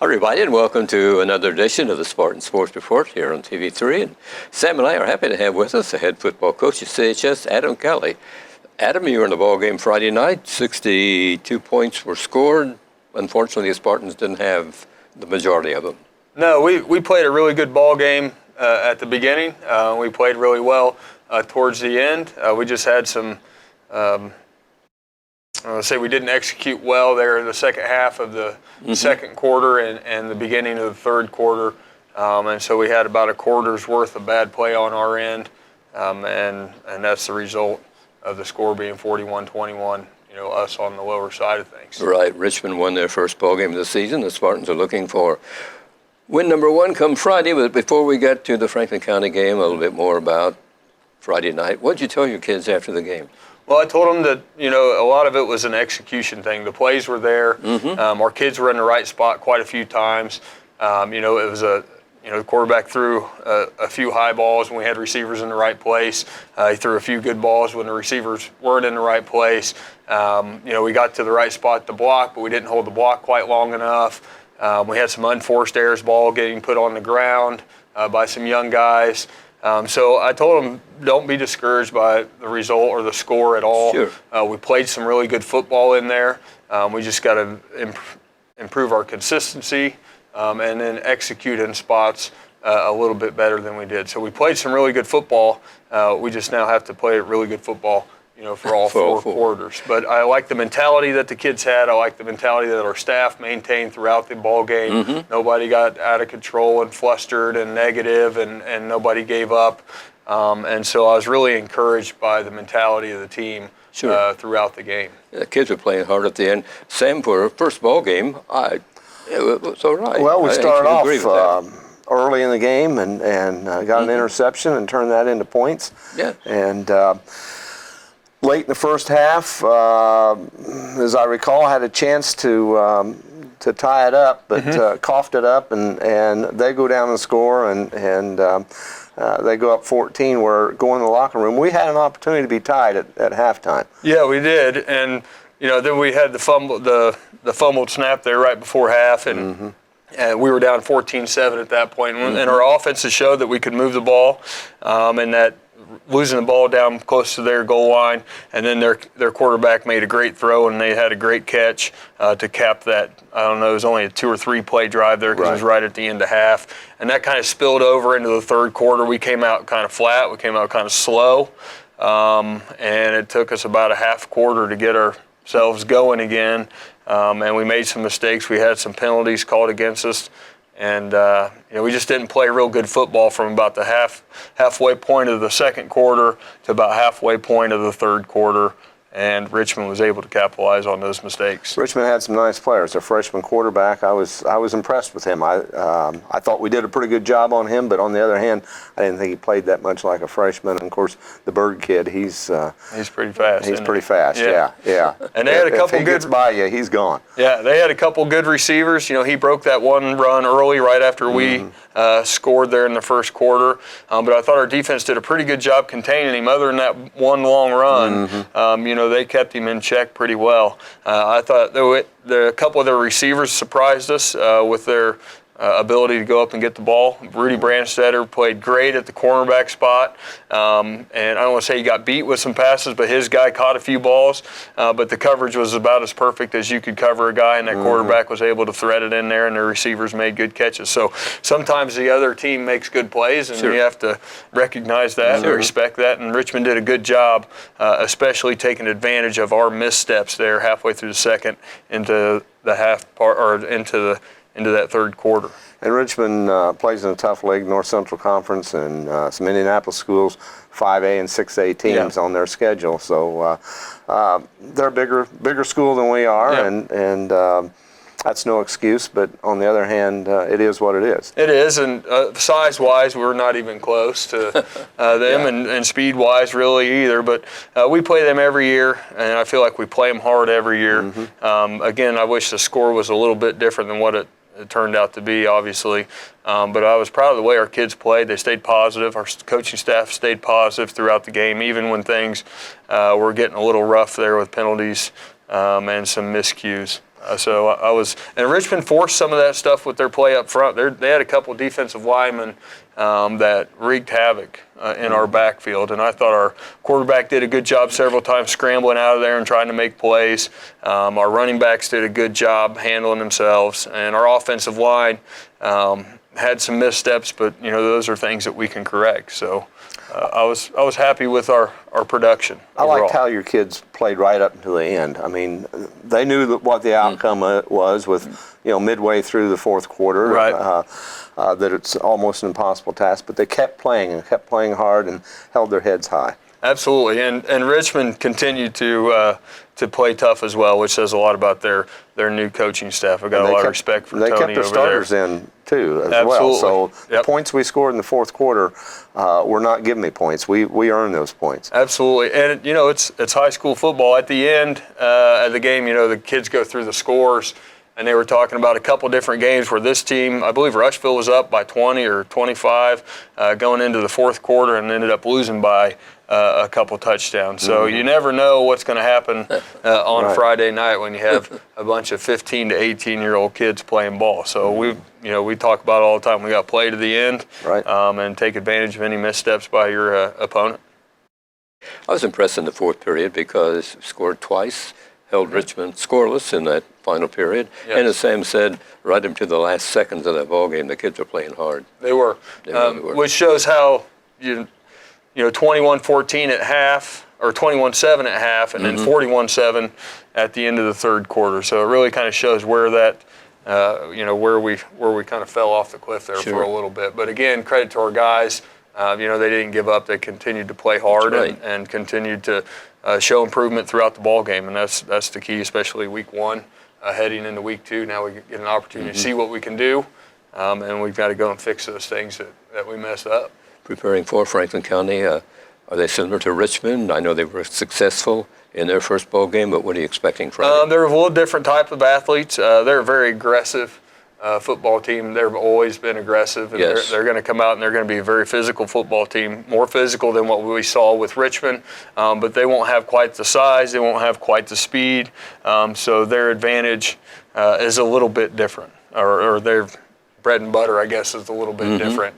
Everybody, and welcome to another edition of the Spartan Sports Report here on TV3. And Sam and I are happy to have with us the head football coach at CHS, Adam Kelly. Adam, you were in the ball game Friday night. 62 points were scored. Unfortunately, the Spartans didn't have the majority of them. No, we played a really good ball game at the beginning. We played really well towards the end. We just had some. I would say we didn't execute well there in the second half of the second quarter and the beginning of the third quarter. And so we had about a quarter's worth of bad play on our end. And that's the result of the score being 41-21, us on the lower side of things. Right. Richmond won their first ball game of the season. The Spartans are looking for win number one come Friday. But before we get to the Franklin County game, a little bit more about Friday night. What did you tell your kids after the game? Well, I told them that, a lot of it was an execution thing. The plays were there. Our kids were in the right spot quite a few times. It was the quarterback threw a few high balls when we had receivers in the right place. He threw a few good balls when the receivers weren't in the right place. We got to the right spot to block, but we didn't hold the block quite long enough. We had some unforced errors, ball getting put on the ground by some young guys. So I told them, don't be discouraged by the result or the score at all. Sure. We played some really good football in there. We just got to improve our consistency and then execute in spots a little bit better than we did. So we played some really good football. We just now have to play really good football, for all four quarters. But I like the mentality that the kids had. I like the mentality that our staff maintained throughout the ball game. Nobody got out of control and flustered and negative, and nobody gave up. And so I was really encouraged by the mentality of the team throughout the game. The kids were playing hard at the end. Sam, for a first ball game, it was all right. Well, we started off early in the game and got an interception and turned that into points. Yeah. And late in the first half, as I recall, had a chance to tie it up, but coughed it up, and they go down and score, and they go up 14. We're going to the locker room. We had an opportunity to be tied at halftime. Yeah, we did, and then we had the fumbled snap there right before half, and we were down 14-7 at that point. And our offenses showed that we could move the ball, and that losing the ball down close to their goal line, and then their quarterback made a great throw, and they had a great catch to cap that. I don't know, it was only a 2 or 3 play drive there because it was right at the end of half, and that kind of spilled over into the third quarter. We came out kind of flat. We came out kind of slow, and it took us about a half quarter to get ourselves going again, and we made some mistakes. We had some penalties called against us. And we just didn't play real good football from about the halfway point of the second quarter to about halfway point of the third quarter, and Richmond was able to capitalize on those mistakes. Richmond had some nice players. Their freshman quarterback, I was impressed with him. I thought we did a pretty good job on him, but on the other hand, I didn't think he played that much like a freshman. And of course, the Bird kid, he's pretty fast. He's pretty fast. Yeah. And they had a couple if he gets by you, he's gone. Yeah, they had a couple good receivers. He broke that one run early right after we scored there in the first quarter. But I thought our defense did a pretty good job containing him. Other than that one long run, they kept him in check pretty well. I thought a couple of their receivers surprised us with their ability to go up and get the ball. Rudy Brandstetter played great at the cornerback spot, and I don't want to say he got beat with some passes, but his guy caught a few balls, but the coverage was about as perfect as you could cover a guy, and that quarterback was able to thread it in there, and the receivers made good catches. So sometimes the other team makes good plays, and you have to recognize that and respect that, and Richmond did a good job, especially taking advantage of our missteps there halfway through the second into the half part, or into that third quarter. And Richmond plays in a tough league, North Central Conference, and some Indianapolis schools, 5A and 6A teams on their schedule. So they're a bigger school than we are, and that's no excuse. But on the other hand, it is what it is. It is, and size-wise, we're not even close to them, and speed-wise, really either. But we play them every year, and I feel like we play them hard every year. Again, I wish the score was a little bit different than what it turned out to be, obviously. But I was proud of the way our kids played. They stayed positive. Our coaching staff stayed positive throughout the game, even when things were getting a little rough there with penalties and some miscues. So I was, and Richmond forced some of that stuff with their play up front. They had a couple defensive linemen that wreaked havoc in our backfield, and I thought our quarterback did a good job several times scrambling out of there and trying to make plays. Our running backs did a good job handling themselves, and our offensive line had some missteps, but those are things that we can correct. So I was happy with our production overall. I liked how your kids played right up until the end. I mean, they knew what the outcome was with midway through the fourth quarter. Right. That it's almost an impossible task, but they kept playing and kept playing hard and held their heads high. Absolutely, and Richmond continued to play tough as well, which says a lot about their new coaching staff. I've got a lot of respect for Tony over there. They kept their starters in too as Absolutely. well. So the points we scored in the fourth quarter were not give me points. We earned those points. Absolutely, and it's high school football. At the end of the game, the kids go through the scores. And they were talking about a couple different games where this team, I believe Rushville was up by 20 or 25 going into the fourth quarter and ended up losing by a couple touchdowns. So you never know what's going to happen on Right. Friday night when you have a bunch of 15 to 18-year-old kids playing ball. So we talk about it all the time. We got to play to the end, Right. And take advantage of any missteps by your opponent. I was impressed in the fourth period because scored twice, held Richmond scoreless in that final period. Yes. And as Sam said, right up to the last seconds of that ball game, the kids were playing hard. They were, They really were. which shows how 21-14 at half, or 21-7 at half, and then 41-7 at the end of the third quarter. So it really kind of shows where that, where we kind of fell off the cliff there Sure. for a little bit. But again, credit to our guys. They didn't give up. They continued to play hard That's right. and continued to show improvement throughout the ball game, and that's the key, especially week one. Heading into week two, now we get an opportunity to see what we can do, and we've got to go and fix those things that we messed up. Preparing for Franklin County, are they similar to Richmond? I know they were successful in their first ball game, but what are you expecting Friday? They're a little different type of athletes. They're a very aggressive football team. They've always been aggressive, and Yes. they're going to come out and they're going to be a very physical football team, more physical than what we saw with Richmond, but they won't have quite the size, they won't have quite the speed, so their advantage is a little bit different, or their bread and butter, I guess, is a little bit different.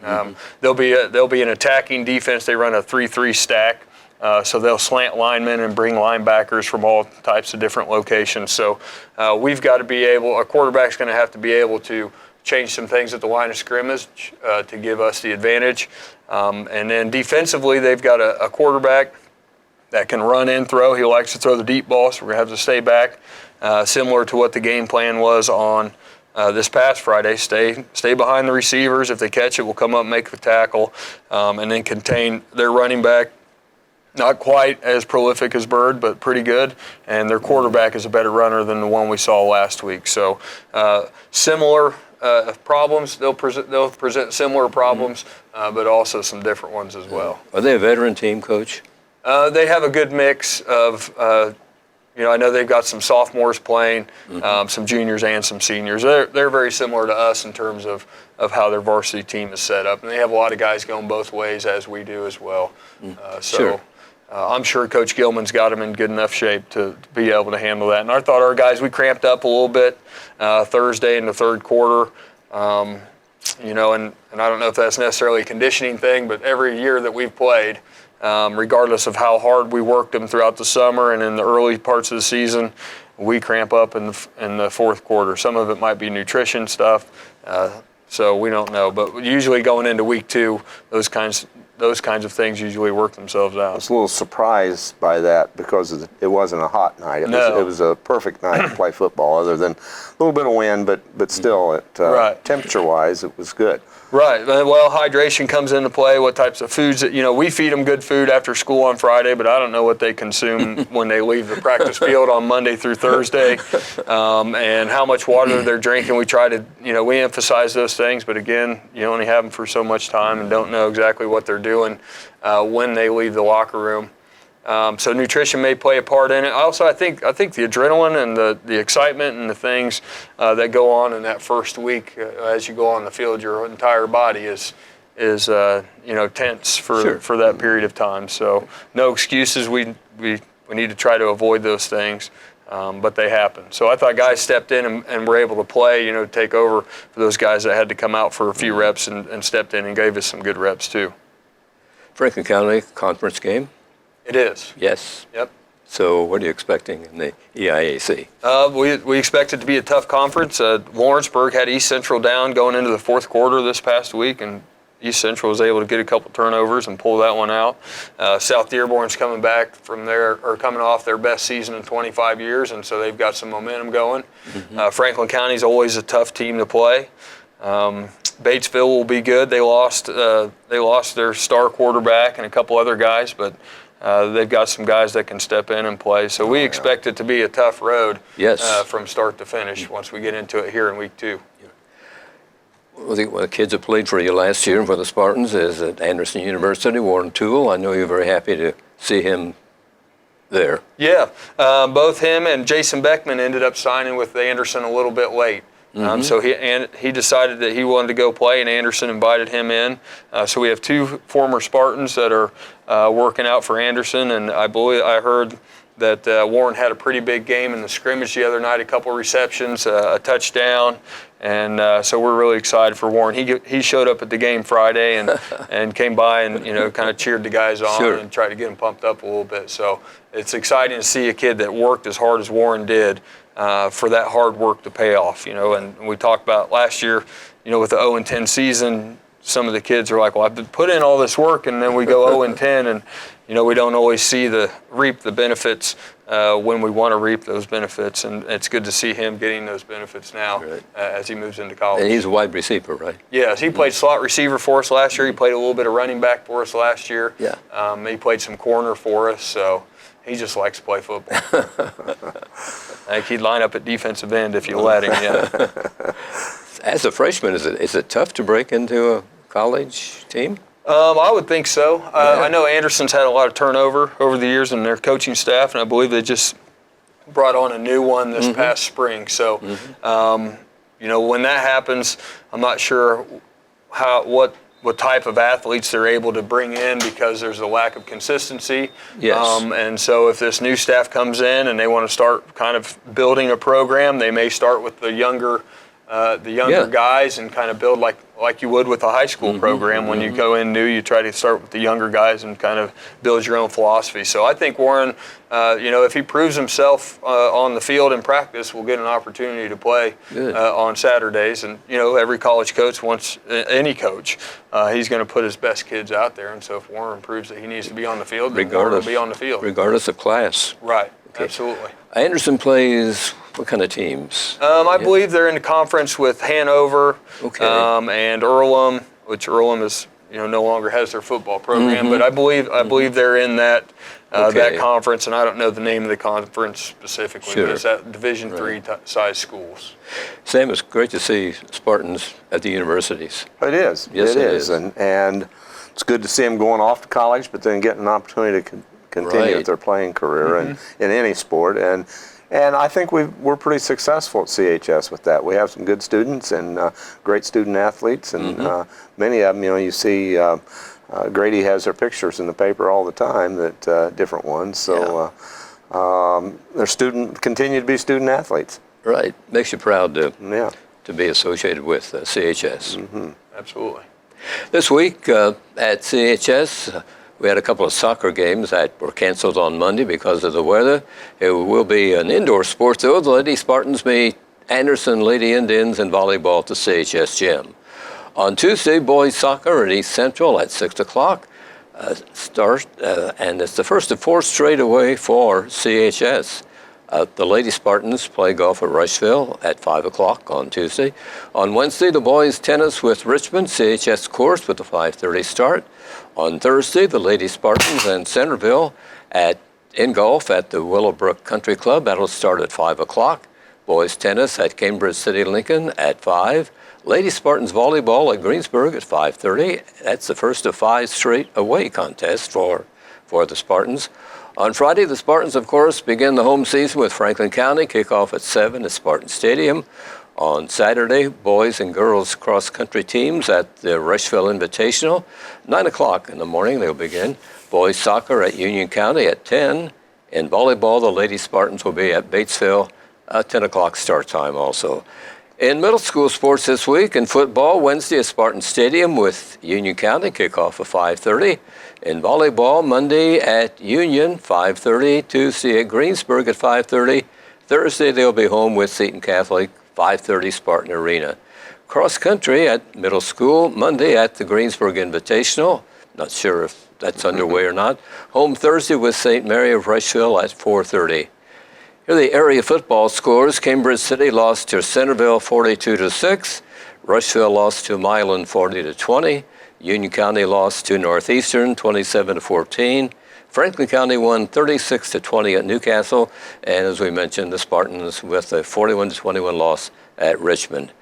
They'll be an attacking defense. They run a 3-3 stack. So they'll slant linemen and bring linebackers from all types of different locations. So we've got to be able, a quarterback's going to have to be able to change some things at the line of scrimmage to give us the advantage. And then defensively, they've got a quarterback that can run and throw. He likes to throw the deep ball, so we're going to have to stay back, similar to what the game plan was on this past Friday. Stay behind the receivers. If they catch it, we'll come up and make the tackle, and then contain their running back. Not quite as prolific as Bird, but pretty good. And their quarterback is a better runner than the one we saw last week. So similar problems. They'll present similar problems, but also some different ones as well. Are they a veteran team, Coach? They have a good mix of, I know they've got some sophomores playing, some juniors and some seniors. They're very similar to us in terms of how their varsity team is set up. And they have a lot of guys going both ways, as we do as well. Sure. I'm sure Coach Gilman's got them in good enough shape to be able to handle that. And I thought our guys, we cramped up a little bit Thursday in the third quarter. And I don't know if that's necessarily a conditioning thing, but every year that we've played, regardless of how hard we worked them throughout the summer and in the early parts of the season, we cramp up in the fourth quarter. Some of it might be nutrition stuff, so we don't know. But usually going into week two, those kinds of things usually work themselves I out. was a little surprised by that because it wasn't a hot night. It was a perfect night to play football, other than a little bit of wind, but still, Right. temperature-wise, it was good. Right. Well, hydration comes into play. What types of foods that, we feed them good food after school on Friday, but I don't know what they consume when they leave the practice field on Monday through Thursday, and how much water they're drinking. We try to, we emphasize those things, but again, you only have them for so much time and don't know exactly what they're doing when they leave the locker room. So nutrition may play a part in it. Also, I think the adrenaline and the excitement and the things that go on in that first week as you go on the field, your entire body is tense for that period of time. So no excuses. We need to try to avoid those things. but they happen. So I thought guys stepped in and were able to play, take over for those guys that had to come out for a few reps and stepped in and gave us some good reps too. Franklin County conference game? It is. Yes. Yep. So what are you expecting in the EIAC? We expect it to be a tough conference. Lawrenceburg had East Central down going into the fourth quarter this past week, and East Central was able to get a couple turnovers and pull that one out. South Dearborn's coming off their best season in 25 years, and so they've got some momentum going. Franklin County's always a tough team to play. Batesville will be good. They lost their star quarterback and a couple other guys, but they've got some guys that can step in and play. So we expect it to be a tough road from start to finish once we get into it here in week 2. One of the kids that played for you last year for the Spartans is at Anderson University, Warren Toole. I know you're very happy to see him there. Yeah, both him and Jason Beckman ended up signing with Anderson a little bit late. So he decided that he wanted to go play, and Anderson invited him in. So we have 2 former Spartans that are working out for Anderson, and I heard that Warren had a pretty big game in the scrimmage the other night, a couple receptions, a touchdown, and so we're really excited for Warren. He showed up at the game Friday and came by and kind of cheered the guys on and tried to get them pumped up a little bit. So it's exciting to see a kid that worked as hard as Warren did for that hard work to pay off. And we talked about last year, with the 0-10 season, some of the kids are like, well, I've put in all this work, and then we go 0-10, and we don't always reap the benefits when we want to reap those benefits, and it's good to see him getting those benefits now as he moves into college. And he's a wide receiver, right? Yes, he played slot receiver for us last year. He played a little bit of running back for us last year. Yeah. He played some corner for us, so he just likes to play football. I think he'd line up at defensive end if you let him. Yeah. As a freshman, is it tough to break into a college team? I would think so. I know Anderson's had a lot of turnover over the years in their coaching staff, and I believe they just brought on a new one this past spring. So, when that happens, I'm not sure what type of athletes they're able to bring in because there's a lack of consistency. Yes. And so if this new staff comes in and they want to start kind of building a program, they may start with the younger guys and kind of build like you would with a high school program. When you go in new, you try to start with the younger guys and kind of build your own philosophy. So I think Warren, if he proves himself on the field in practice, will get an opportunity to play on Saturdays. And, every college coach wants, any coach, he's going to put his best kids out there. And so if Warren proves that he needs to be on the field, then Warren will be on the field. Regardless of class. Right, absolutely. Anderson plays what kind of teams? I believe they're in the conference with Hanover and Earlham, which Earlham is no longer has their football program, but I believe they're in that conference, and I don't know the name of the conference specifically, but it's at Division III size schools. Sam, it's great to see Spartans at the universities. It is. Yes, it is. And it's good to see them going off to college, but then getting an opportunity to continue with their playing career and in any sport. And I think we're pretty successful at CHS with that. We have some good students and great student athletes, and many of them, you see Grady has their pictures in the paper all the time, that different ones. So they're continue to be student athletes. Right. Makes you proud to be associated with CHS. Absolutely. This week at CHS, we had a couple of soccer games that were canceled on Monday because of the weather. It will be an indoor sport, though. The Lady Spartans meet Anderson Lady Indians in volleyball at the CHS gym. On Tuesday, boys soccer at East Central at 6 o'clock start, and it's the first of 4 straight away for CHS. The Lady Spartans play golf at Rushville at 5 o'clock on Tuesday. On Wednesday, the boys tennis with Richmond, CHS course with a 5:30 start. On Thursday, the Lady Spartans and Centerville in golf at the Willowbrook Country Club. That'll start at 5 o'clock. Boys tennis at Cambridge City Lincoln at 5. Lady Spartans volleyball at Greensburg at 5:30. That's the first of 5 straight away contests for the Spartans. On Friday, the Spartans, of course, begin the home season with Franklin County, kickoff at 7 at Spartan Stadium. On Saturday, boys and girls cross-country teams at the Rushville Invitational. 9 o'clock in the morning, they'll begin. Boys soccer at Union County at 10. In volleyball, the Lady Spartans will be at Batesville, 10 o'clock start time also. In middle school sports this week, in football, Wednesday at Spartan Stadium with Union County, kickoff at 5:30. In volleyball, Monday at Union, 5:30. Tuesday at Greensburg at 5:30. Thursday, they'll be home with Seton Catholic, 5:30 Spartan Arena. Cross country at middle school, Monday at the Greensburg Invitational. Not sure if that's underway or not. Home Thursday with St. Mary of Rushville at 4:30. Here are the area football scores. Cambridge City lost to Centerville 42-6. Rushville lost to Milan 40-20. Union County lost to Northeastern 27-14. Franklin County won 36-20 at Newcastle. And as we mentioned, the Spartans with a 41-21 loss at Richmond.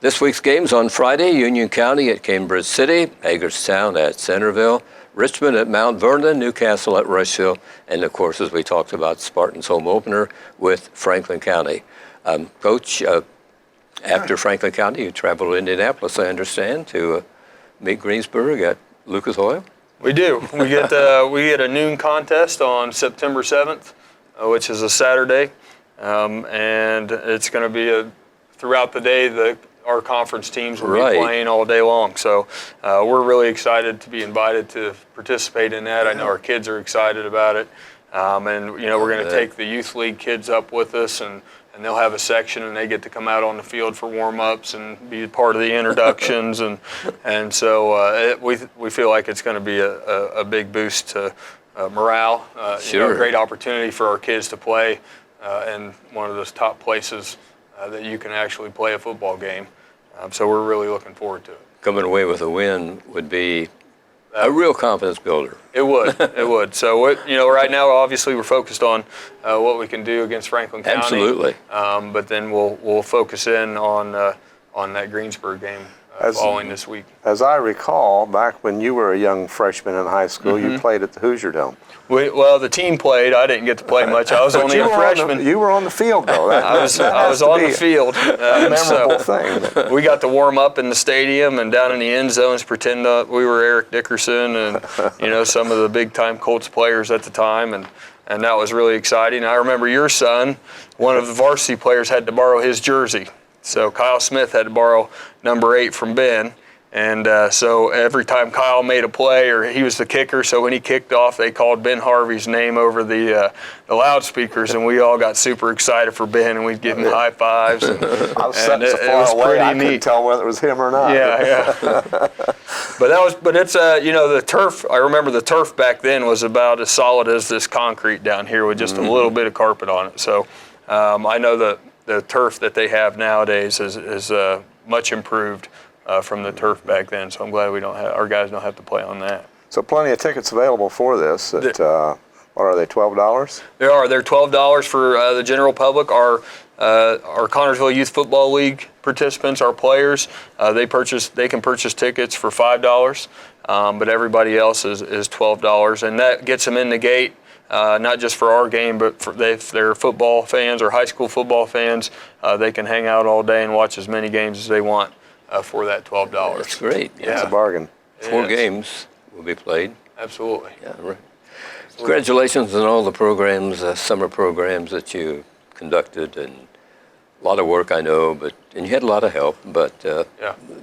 This week's games on Friday: Union County at Cambridge City, Hagerstown at Centerville, Richmond at Mount Vernon, Newcastle at Rushville, and of course, as we talked about, Spartans home opener with Franklin County. Coach, after Franklin County, you traveled to Indianapolis, I understand, to meet Greensburg at Lucas Oil? We do. We get a noon contest on September 7th, which is a Saturday, and it's going to be throughout the day. Our conference teams will be playing all day long. So we're really excited to be invited to participate in that. I know our kids are excited about it. And, we're going to take the Youth League kids up with us, and they'll have a section, and they get to come out on the field for warm-ups and be part of the introductions. and so we feel like it's going to be a big boost to morale. Sure. A great opportunity for our kids to play in one of those top places that you can actually play a football game. So we're really looking forward to it. Coming away with a win would be a real confidence builder. It would. It would. So, right now, obviously, we're focused on what we can do against Franklin County. Absolutely. But then we'll focus in on that Greensburg game following this week. As I recall, back when you were a young freshman in high school, you played at the Hoosier Dome. Well, the team played. I didn't get to play much. I was only a freshman. You were on the field, though. I was on the field. A memorable thing. We got to warm up in the stadium and down in the end zones, pretend we were Eric Dickerson and some of the big time Colts players at the time, and that was really exciting. I remember your son, one of the varsity players, had to borrow his jersey. So Kyle Smith had to borrow number 8 from Ben. And so every time Kyle made a play, or he was the kicker, so when he kicked off, they called Ben Harvey's name over the loudspeakers, and we all got super excited for Ben, and we'd give him high fives. And, I was sitting so far away, I couldn't tell whether it was him or not. Yeah. But it's the turf. I remember the turf back then was about as solid as this concrete down here with just a little bit of carpet on it. So I know the turf that they have nowadays is much improved from the turf back then, so I'm glad our guys don't have to play on that. So plenty of tickets available for this. What are they, $12? They are. They're $12 for the general public. Our Connersville Youth Football League participants, our players, they can purchase tickets for $5, but everybody else is $12, and that gets them in the gate. Not just for our game, but if they're football fans or high school football fans, they can hang out all day and watch as many games as they want for that $12. That's great. Yeah. It's a bargain. 4 games will be played. Absolutely. Yeah, right. Congratulations on all the programs, summer programs that you conducted, and a lot of work, I know, and you had a lot of help, but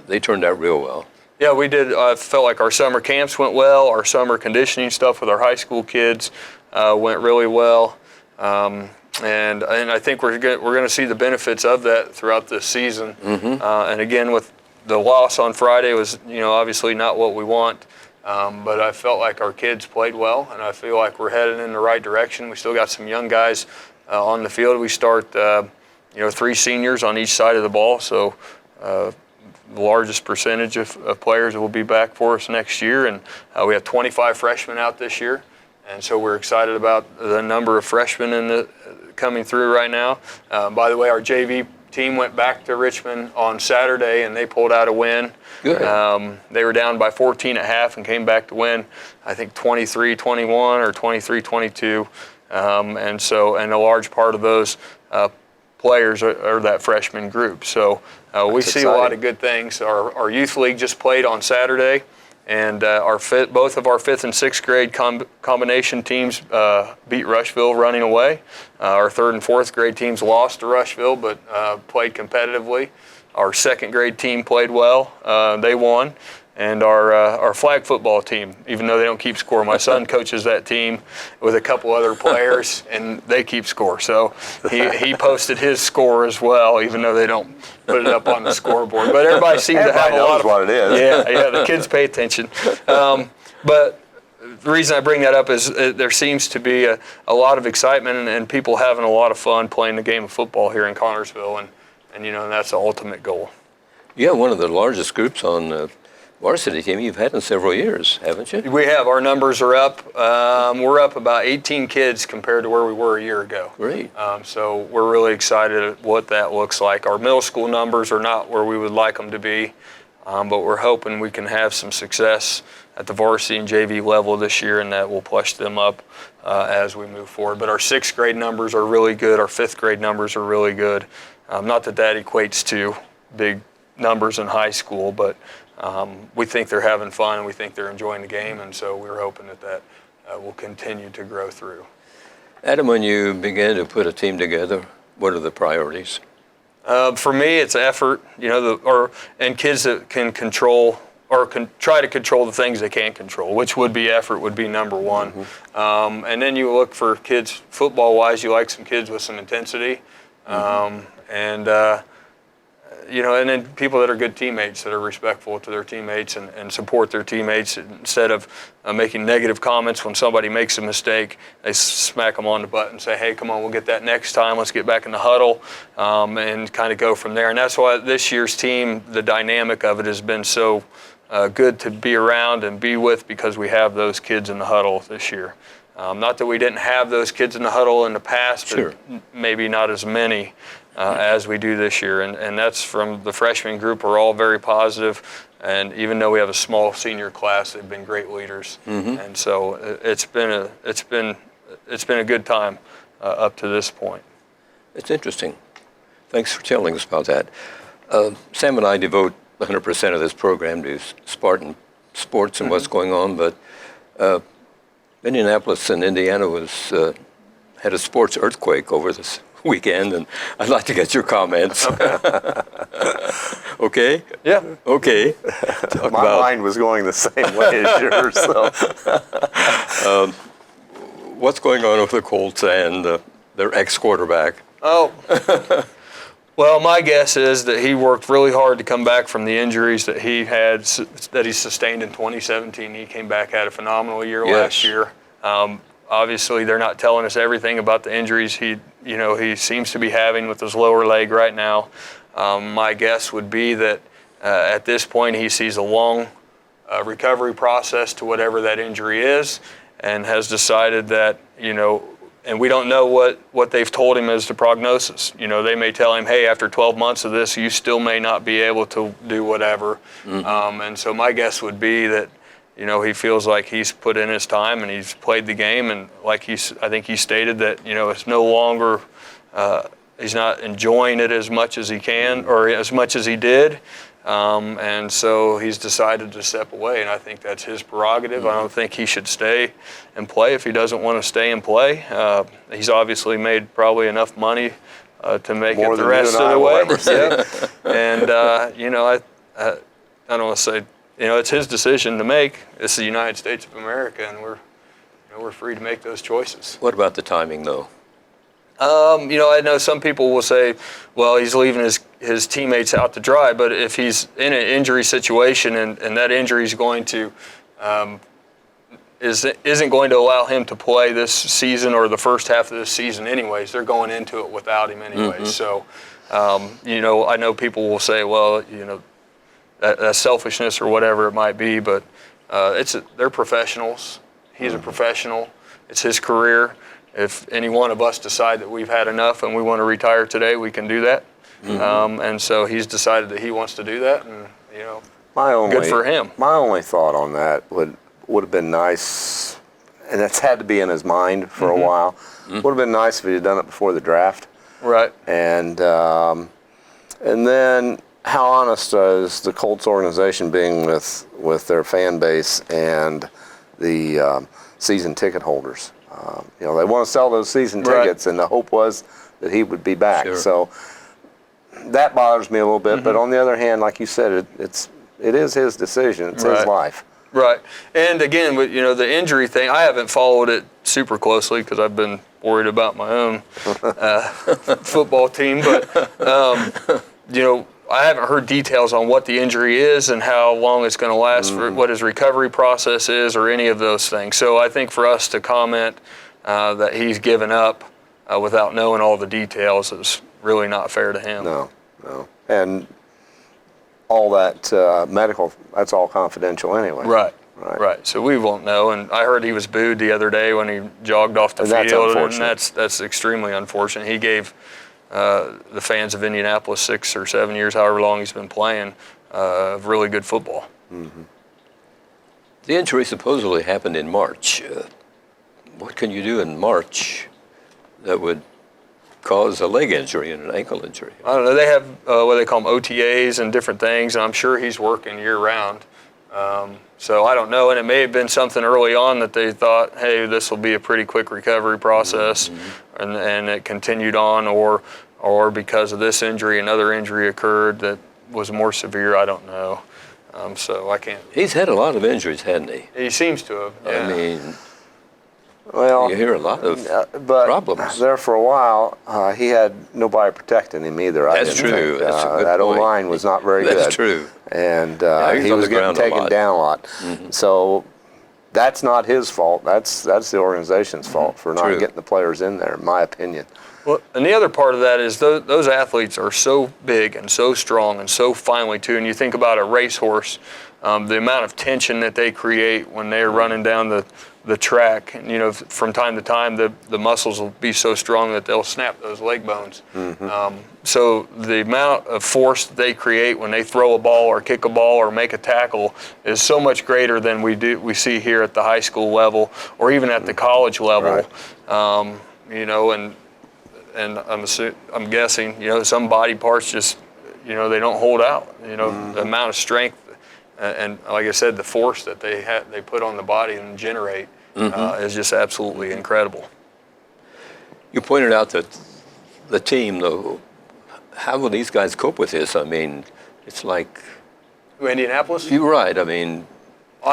they turned out real well. Yeah, we did. I felt like our summer camps went well. Our summer conditioning stuff with our high school kids went really well, and I think we're going to see the benefits of that throughout this season. And again, with the loss on Friday was obviously not what we want, but I felt like our kids played well, and I feel like we're headed in the right direction. We still got some young guys on the field. We start 3 seniors on each side of the ball, so. The largest percentage of players will be back for us next year, and we have 25 freshmen out this year, and so we're excited about the number of freshmen coming through right now. By the way, our JV team went back to Richmond on Saturday, and they pulled out a win. Good. They were down by 14 at half and came back to win, I think 23-21 or 23-22, and a large part of those players are that freshman group. So we see a lot of good things. Our youth league just played on Saturday, And both of our 5th and 6th grade combination teams beat Rushville running away. Our 3rd and 4th grade teams lost to Rushville, but played competitively. Our 2nd grade team played well. They won. And our flag football team, even though they don't keep score, my son coaches that team with a couple other players, and they keep score. So he posted his score as well, even though they don't put it up on the scoreboard. But everybody seemed to have a lot of what it is. Yeah, the kids pay attention. But the reason I bring that up is there seems to be a lot of excitement and people having a lot of fun playing the game of football here in Connersville, and that's the ultimate goal. Yeah, one of the largest groups on the varsity team you've had in several years, haven't you? We have. Our numbers are up. We're up about 18 kids compared to where we were a year ago. Great. So we're really excited at what that looks like. Our middle school numbers are not where we would like them to be, but we're hoping we can have some success at the varsity and JV level this year, and that will push them up as we move forward. But our 6th grade numbers are really good. Our 5th grade numbers are really good. Not that equates to big numbers in high school, but we think they're having fun and we think they're enjoying the game, and so we're hoping that will continue to grow through. Adam, when you began to put a team together, what are the priorities? For me, it's effort, and kids that can control or try to control the things they can't control, which would be effort would be number one. Mm-hmm. And then you look for kids, football-wise, you like some kids with some intensity, and then people that are good teammates, that are respectful to their teammates and support their teammates instead of making negative comments when somebody makes a mistake. They smack them on the butt and say, hey, come on, we'll get that next time. Let's get back in the huddle and kind of go from there. And that's why this year's team, the dynamic of it has been so good to be around and be with, because we have those kids in the huddle this year. Not that we didn't have those kids in the huddle in the past, Sure. but maybe not as many as we do this year. And that's from the freshman group. We're all very positive. And even though we have a small senior class, they've been great leaders. Mm-hmm. And so it's been a good time up to this point. It's interesting. Thanks for telling us about that. Sam and I devote 100% of this program to Spartan sports and what's going on, but Indianapolis and Indiana had a sports earthquake over this weekend, and I'd like to get your comments. Okay? Yeah. Okay. My mind was going the same way as yours. So. What's going on with the Colts and their ex-quarterback? Oh. Well, my guess is that he worked really hard to come back from the injuries that he sustained in 2017. He came back, had a phenomenal year last year. Obviously, they're not telling us everything about the injuries he seems to be having with his lower leg right now. My guess would be that at this point he sees a long recovery process to whatever that injury is, and has decided that, and we don't know what they've told him as the prognosis. They may tell him, hey, after 12 months of this, you still may not be able to do whatever. Mm-hmm. And so my guess would be that, he feels like he's put in his time and he's played the game, and I think he stated that, it's no longer, he's not enjoying it as much as he can or as much as he did. And so he's decided to step away, and I think that's his prerogative. Mm-hmm. I don't think he should stay and play if he doesn't want to stay and play. He's obviously made probably enough money to make More it the rest of the way. Yeah. And, I don't want to say, it's his decision to make. It's the United States of America, and we're free to make those choices. What about the timing, though? I know some people will say, well, he's leaving his teammates out to dry, but if he's in an injury situation and that injury is going to isn't going to allow him to play this season or the first half of this season anyways, they're going into it without him anyways. Mm-hmm. So, I know people will say, well, that's selfishness or whatever it might be, but they're professionals. He's a professional. It's his career. If any one of us decide that we've had enough and we want to retire today, we can do that. Mm-hmm. And so he's decided that he wants to do that, and good for him. My only thought on that would have been nice, and it's had to be in his mind for a while. Mm-hmm. Would have been nice if he had done it before the draft. Right. And then how honest is the Colts organization being with their fan base and the season ticket holders? They want to sell those season tickets, and the hope was that he would be back. Sure. So that bothers me a little bit. But on the other hand, like you said, it is his decision. It's his life. Right. And again, with the injury thing, I haven't followed it super closely because I've been worried about my own football team. But I haven't heard details on what the injury is and how long it's going to last, for what his recovery process is, or any of those things. So I think for us to comment that he's given up without knowing all the details is really not fair to him. No. And all that medical, that's all confidential anyway. Right. So we won't know. And I heard he was booed the other day when he jogged off the field, and that's extremely unfortunate. He gave the fans of Indianapolis 6 or 7 years, however long he's been playing, really good football. The injury supposedly happened in March. What can you do in March that would cause a leg injury and an ankle injury? I don't know. They have what they call them OTAs and different things, and I'm sure he's working year-round. So I don't know, and it may have been something early on that they thought, hey, this will be a pretty quick recovery process, and it continued on, or because of this injury, another injury occurred that was more severe. I don't know. So I can't. He's had a lot of injuries, hasn't he? He seems to have. Yeah. I mean, well, you hear a lot of but problems. There for a while, he had nobody protecting him either. That's true. That's a good that point. O-line was not very good. That's true. And he's he on was the getting ground a taken lot. down a lot. So that's not his fault. That's the organization's fault for not True. getting the players in there, in my opinion. Well, and the other part of that is those athletes are so big and so strong and so finely tuned. You think about a racehorse, the amount of tension that they create when they're running down the track. And, from time to time, the muscles will be so strong that they'll snap those leg bones. So the amount of force that they create when they throw a ball or kick a ball or make a tackle is so much greater than we see here at the high school level or even at the college level. Right. And I'm guessing, some body parts just, they don't hold out. The amount of strength and like I said, the force that they put on the body and generate is just absolutely incredible. You pointed out that the team, though, how will these guys cope with this? I mean, it's like... Indianapolis? You're right. I mean...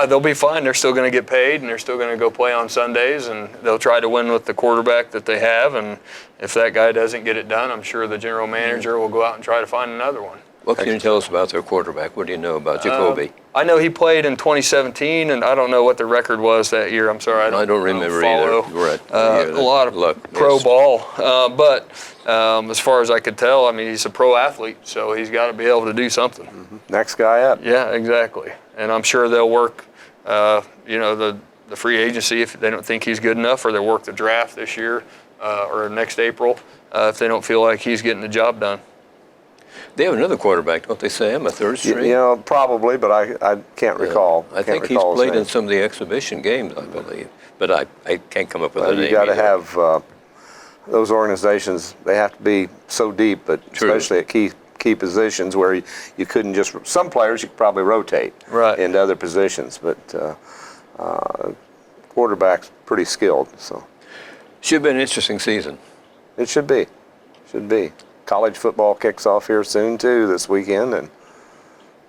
they'll be fine. They're still going to get paid, and they're still going to go play on Sundays, and they'll try to win with the quarterback that they have. And if that guy doesn't get it done, I'm sure the general manager will go out and try to find another one. What can you tell us about their quarterback? What do you know about Jacoby? I know he played in 2017, and I don't know what the record was that year. I'm sorry, I don't remember follow, either. a lot of pro ball, but as far as I could tell, I mean, he's a pro athlete, so he's got to be able to do something. Next guy up. Yeah, exactly. And I'm sure they'll work, the free agency if they don't think he's good enough, or they'll work the draft this year or next April if they don't feel like he's getting the job done. They have another quarterback, don't they, Sam? A third string? Probably, but I can't recall. I think he's played in some of the exhibition games, I believe. But I can't come up with a name. You got to have those organizations. They have to be so deep, but especially at key positions where you couldn't just. Some players you could probably rotate into other positions, but quarterback's pretty skilled. So should be an interesting season. It should be. Should be. College football kicks off here soon too this weekend, and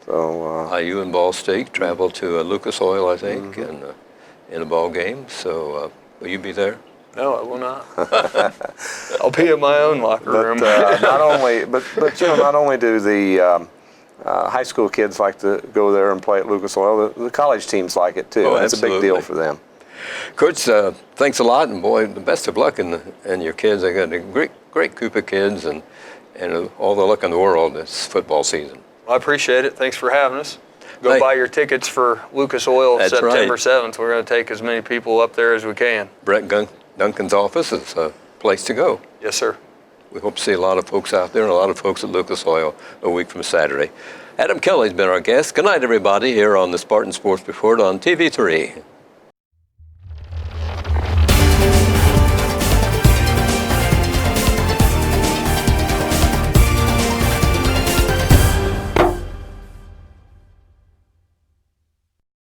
so IU and Ball State travel to Lucas Oil, I think, in a ball game. So will you be there? No, I will not. I'll be in my own locker room. Not only do the high school kids like to go there and play at Lucas Oil, the college teams like it too. It's a big deal for them. Coach, thanks a lot, and boy, the best of luck in your kids. They got a great group of kids, and all the luck in the world this football season. I appreciate it. Thanks for having us. Go buy your tickets for Lucas Oil September 7th. We're going to take as many people up there as we can. Brett Duncan's office is a place to go. Yes, sir. We hope to see a lot of folks out there and a lot of folks at Lucas Oil a week from Saturday. Adam Kelly's been our guest. Good night, everybody, here on the Spartan Sports Report on TV3.